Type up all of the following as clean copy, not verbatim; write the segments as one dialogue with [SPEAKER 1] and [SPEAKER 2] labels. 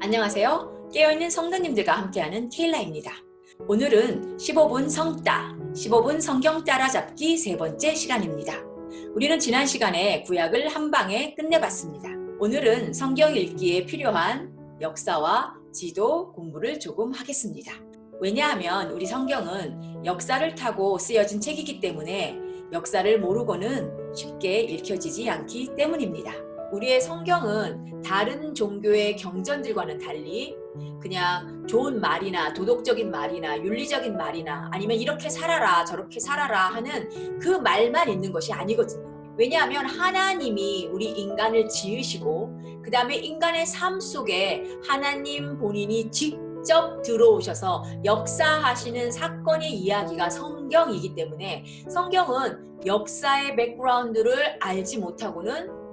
[SPEAKER 1] 안녕하세요. 깨어있는 성도님들과 함께하는 케일라입니다. 오늘은 15분 성따, 15분 성경 따라잡기 세 번째 시간입니다. 우리는 지난 시간에 구약을 한 방에 끝내봤습니다. 오늘은 성경 읽기에 필요한 역사와 지도 공부를 조금 하겠습니다. 왜냐하면 우리 성경은 역사를 타고 쓰여진 책이기 때문에 역사를 모르고는 쉽게 읽혀지지 않기 때문입니다. 우리의 성경은 다른 종교의 경전들과는 달리 그냥 좋은 말이나 도덕적인 말이나 윤리적인 말이나 아니면 이렇게 살아라 저렇게 살아라 하는 그 말만 있는 것이 아니거든요. 왜냐하면 하나님이 우리 인간을 지으시고 그 다음에 인간의 삶 속에 하나님 본인이 직접 들어오셔서 역사하시는 사건의 이야기가 성경이기 때문에 성경은 역사의 백그라운드를 알지 못하고는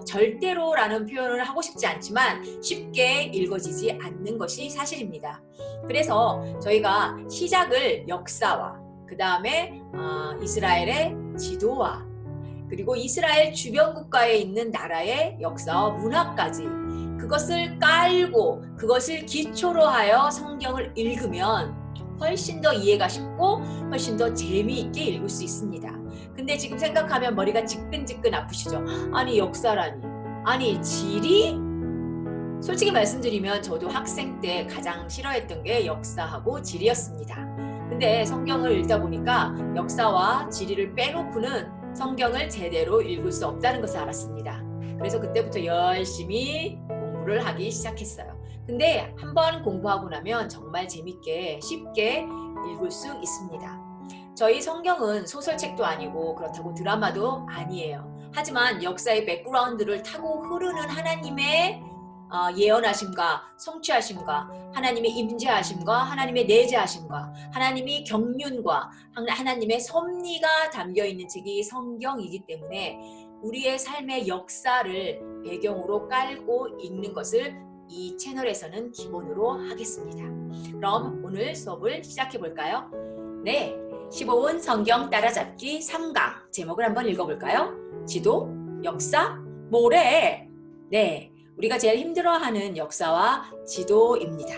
[SPEAKER 1] 절대로라는 표현을 하고 싶지 않지만 쉽게 읽어지지 않는 것이 사실입니다. 그래서 저희가 시작을 역사와 그 다음에 이스라엘의 지도와 그리고 이스라엘 주변 국가에 있는 나라의 역사와 문화까지 그것을 깔고 그것을 기초로 하여 성경을 읽으면 훨씬 더 이해가 쉽고 훨씬 더 재미있게 읽을 수 있습니다. 근데 지금 생각하면 머리가 지끈지끈 아프시죠? 아니 역사라니, 아니 지리? 솔직히 말씀드리면 저도 학생 때 가장 싫어했던 게 역사하고 지리였습니다. 근데 성경을 읽다 보니까 역사와 지리를 빼놓고는 성경을 제대로 읽을 수 없다는 것을 알았습니다. 그래서 그때부터 열심히 공부를 하기 시작했어요. 근데 한번 공부하고 나면 정말 재밌게 쉽게 읽을 수 있습니다. 저희 성경은 소설책도 아니고 그렇다고 드라마도 아니에요. 하지만 역사의 백그라운드를 타고 흐르는 하나님의 예언하심과 성취하심과 하나님의 임재하심과 하나님의 내재하심과 하나님의 경륜과 하나님의 섭리가 담겨있는 책이 성경이기 때문에 우리의 삶의 역사를 배경으로 깔고 읽는 것을 이 채널에서는 기본으로 하겠습니다. 그럼 오늘 수업을 시작해 볼까요? 네, 15분 성경 따라잡기 3강 제목을 한번 읽어볼까요? 지도, 역사, 모래. 네, 우리가 제일 힘들어하는 역사와 지도입니다.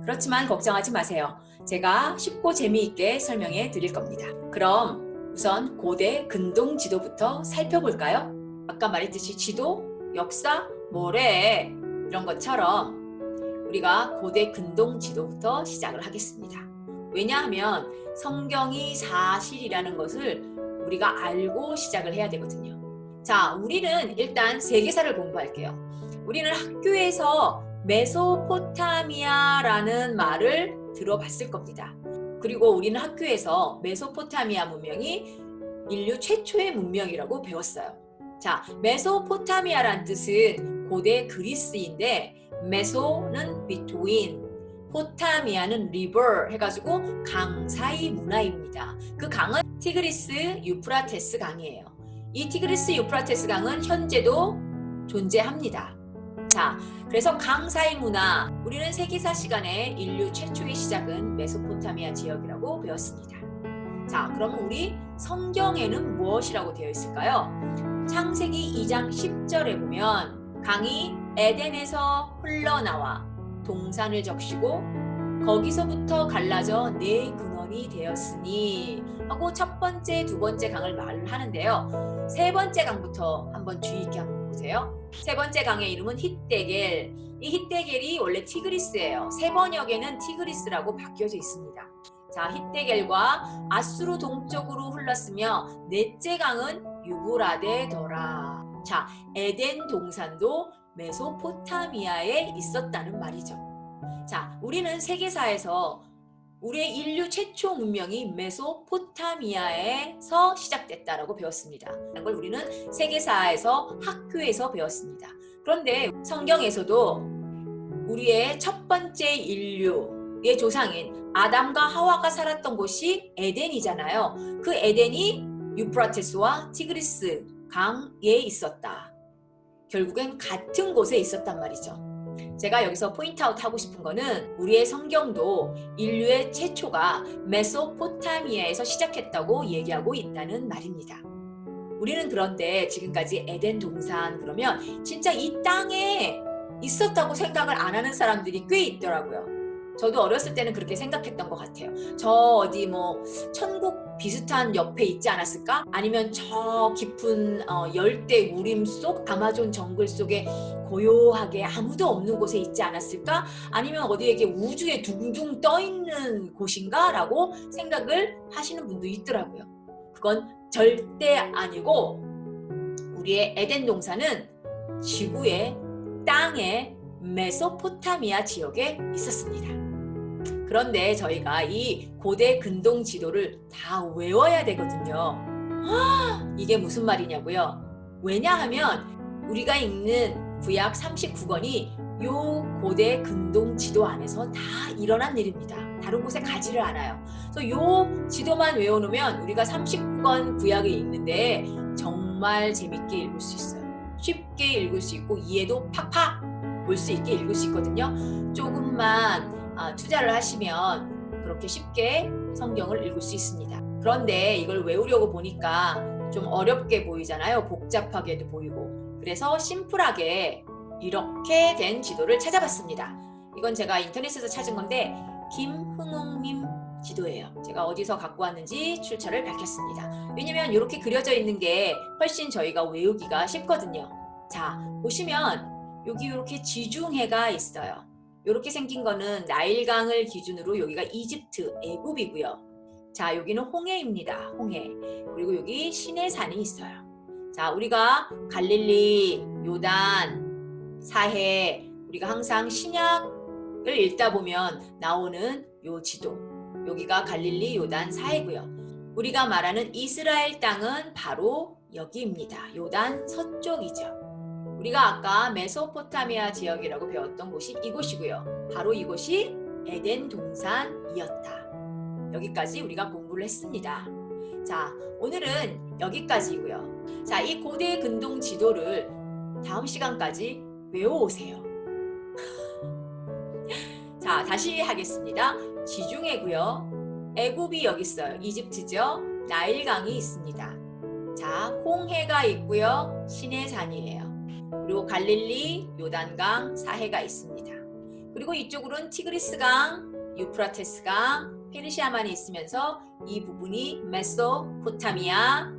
[SPEAKER 1] 그렇지만 걱정하지 마세요. 제가 쉽고 재미있게 설명해 드릴 겁니다. 그럼 우선 고대 근동 지도부터 살펴볼까요? 아까 말했듯이 지도, 역사, 모래 이런 것처럼 우리가 고대 근동 지도부터 시작을 하겠습니다. 왜냐하면 성경이 사실이라는 것을 우리가 알고 시작을 해야 되거든요. 자, 우리는 일단 세계사를 공부할게요. 우리는 학교에서 메소포타미아라는 말을 들어봤을 겁니다. 그리고 우리는 학교에서 메소포타미아 문명이 인류 최초의 문명이라고 배웠어요. 자, 메소포타미아란 뜻은 고대 그리스인데 메소는 between, 포타미아는 river 해가지고 강 사이 문화입니다. 그 강은 티그리스 유프라테스 강이에요. 이 티그리스 유프라테스 강은 현재도 존재합니다. 자, 그래서 강 사이 문화, 우리는 세계사 시간에 인류 최초의 시작은 메소포타미아 지역이라고 배웠습니다. 자, 그럼 우리 성경에는 무엇이라고 되어 있을까요? 창세기 2장 10절에 보면 강이 에덴에서 흘러나와 동산을 적시고 거기서부터 갈라져 네 근원이 되었으니 하고 첫 번째, 두 번째 강을 말을 하는데요. 세 번째 강부터 한번 주의 있게 한번 보세요. 세 번째 강의 이름은 힛데겔. 이 힛데겔이 원래 티그리스예요. 세 번역에는 티그리스라고 바뀌어져 있습니다. 자, 힛데겔과 아수르 동쪽으로 흘렀으며 넷째 강은 유브라데더라. 자, 에덴 동산도 메소포타미아에 있었다는 말이죠. 자, 우리는 세계사에서 우리의 인류 최초 문명이 메소포타미아에서 시작됐다라고 배웠습니다. 그걸 우리는 세계사에서 학교에서 배웠습니다. 그런데 성경에서도 우리의 첫 번째 인류의 조상인 아담과 하와가 살았던 곳이 에덴이잖아요. 그 에덴이 유프라테스와 티그리스 강에 있었다. 결국엔 같은 곳에 있었단 말이죠. 제가 여기서 포인트아웃 하고 싶은 거는 우리의 성경도 인류의 최초가 메소포타미아에서 시작했다고 얘기하고 있다는 말입니다. 우리는 그런데 지금까지 에덴 동산 그러면 진짜 이 땅에 있었다고 생각을 안 하는 사람들이 꽤 있더라고요. 저도 어렸을 때는 그렇게 생각했던 것 같아요. 저 어디 뭐 천국 비슷한 옆에 있지 않았을까? 아니면 저 깊은 열대 우림 속 아마존 정글 속에 고요하게 아무도 없는 곳에 있지 않았을까? 아니면 어디에 우주에 둥둥 떠 있는 곳인가? 라고 생각을 하시는 분도 있더라고요. 그건 절대 아니고 우리의 에덴 동산은 지구의 땅의 메소포타미아 지역에 있었습니다. 그런데 저희가 이 고대 근동 지도를 다 외워야 되거든요. 이게 무슨 말이냐고요? 왜냐하면 우리가 읽는 구약 39권이 요 고대 근동 지도 안에서 다 일어난 일입니다. 다른 곳에 가지를 않아요. 그래서 요 지도만 외워놓으면 우리가 39권 구약을 읽는데 정말 재밌게 읽을 수 있어요. 쉽게 읽을 수 있고 이해도 팍팍 올 수 있게 읽을 수 있거든요. 조금만 투자를 하시면 그렇게 쉽게 성경을 읽을 수 있습니다. 그런데 이걸 외우려고 보니까 좀 어렵게 보이잖아요. 복잡하게도 보이고. 그래서 심플하게 이렇게 된 지도를 찾아봤습니다. 이건 제가 인터넷에서 찾은 건데 김흥옥님 지도예요. 제가 어디서 갖고 왔는지 출처를 밝혔습니다. 왜냐면 이렇게 그려져 있는 게 훨씬 저희가 외우기가 쉽거든요. 자, 보시면 여기 이렇게 지중해가 있어요. 이렇게 생긴 거는 나일강을 기준으로 여기가 이집트, 애굽이고요. 자, 여기는 홍해입니다. 홍해. 그리고 여기 시내산이 있어요. 자, 우리가 갈릴리, 요단, 사해, 우리가 항상 신약을 읽다 보면 나오는 요 지도. 여기가 갈릴리, 요단, 사해고요. 우리가 말하는 이스라엘 땅은 바로 여기입니다. 요단 서쪽이죠. 우리가 아까 메소포타미아 지역이라고 배웠던 곳이 이곳이고요. 바로 이곳이 에덴 동산이었다. 여기까지 우리가 공부를 했습니다. 자, 오늘은 여기까지고요. 자, 이 고대 근동 지도를 다음 시간까지 외워오세요. 자, 다시 하겠습니다. 지중해고요. 애굽이 여기 있어요. 이집트죠. 나일강이 있습니다. 자, 홍해가 있고요. 시내산이에요. 그리고 갈릴리, 요단강, 사해가 있습니다. 그리고 이쪽으로는 티그리스강, 유프라테스강, 페르시아만이 있으면서 이 부분이 메소포타미아,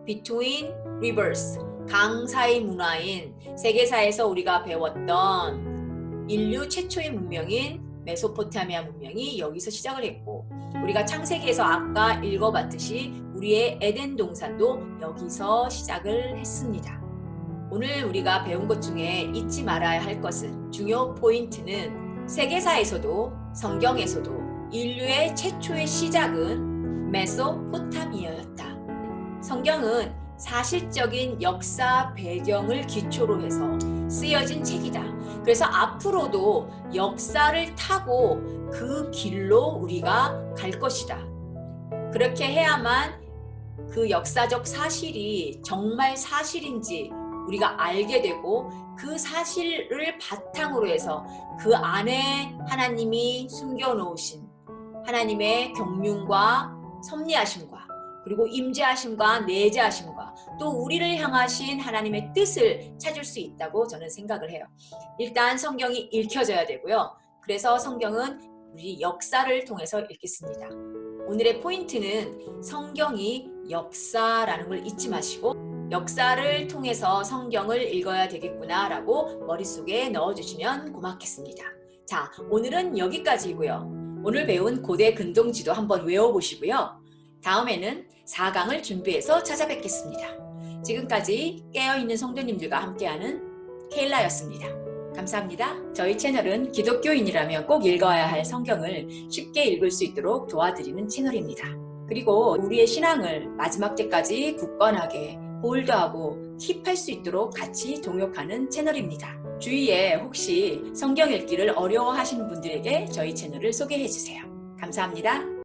[SPEAKER 1] between rivers, 강 사이 문화인 세계사에서 우리가 배웠던 인류 최초의 문명인 메소포타미아 문명이 여기서 시작을 했고 우리가 창세기에서 아까 읽어봤듯이 우리의 에덴 동산도 여기서 시작을 했습니다. 오늘 우리가 배운 것 중에 잊지 말아야 할 것은 중요 포인트는 세계사에서도 성경에서도 인류의 최초의 시작은 메소포타미아였다. 성경은 사실적인 역사 배경을 기초로 해서 쓰여진 책이다. 그래서 앞으로도 역사를 타고 그 길로 우리가 갈 것이다. 그렇게 해야만 그 역사적 사실이 정말 사실인지 우리가 알게 되고 그 사실을 바탕으로 해서 그 안에 하나님이 숨겨놓으신 하나님의 경륜과 섭리하심과 그리고 임재하심과 내재하심과 또 우리를 향하신 하나님의 뜻을 찾을 수 있다고 저는 생각을 해요. 일단 성경이 읽혀져야 되고요. 그래서 성경은 우리 역사를 통해서 읽겠습니다. 오늘의 포인트는 성경이 역사라는 걸 잊지 마시고 역사를 통해서 성경을 읽어야 되겠구나라고 머릿속에 넣어주시면 고맙겠습니다. 자, 오늘은 여기까지고요. 오늘 배운 고대 근동지도 한번 외워보시고요. 다음에는 4강을 준비해서 찾아뵙겠습니다. 지금까지 깨어있는 성도님들과 함께하는 케일라였습니다. 감사합니다. 저희 채널은 기독교인이라면 꼭 읽어야 할 성경을 쉽게 읽을 수 있도록 도와드리는 채널입니다. 그리고 우리의 신앙을 마지막 때까지 굳건하게 홀드하고 킵할 수 있도록 같이 동역하는 채널입니다. 주위에 혹시 성경 읽기를 어려워하시는 분들에게 저희 채널을 소개해 주세요. 감사합니다.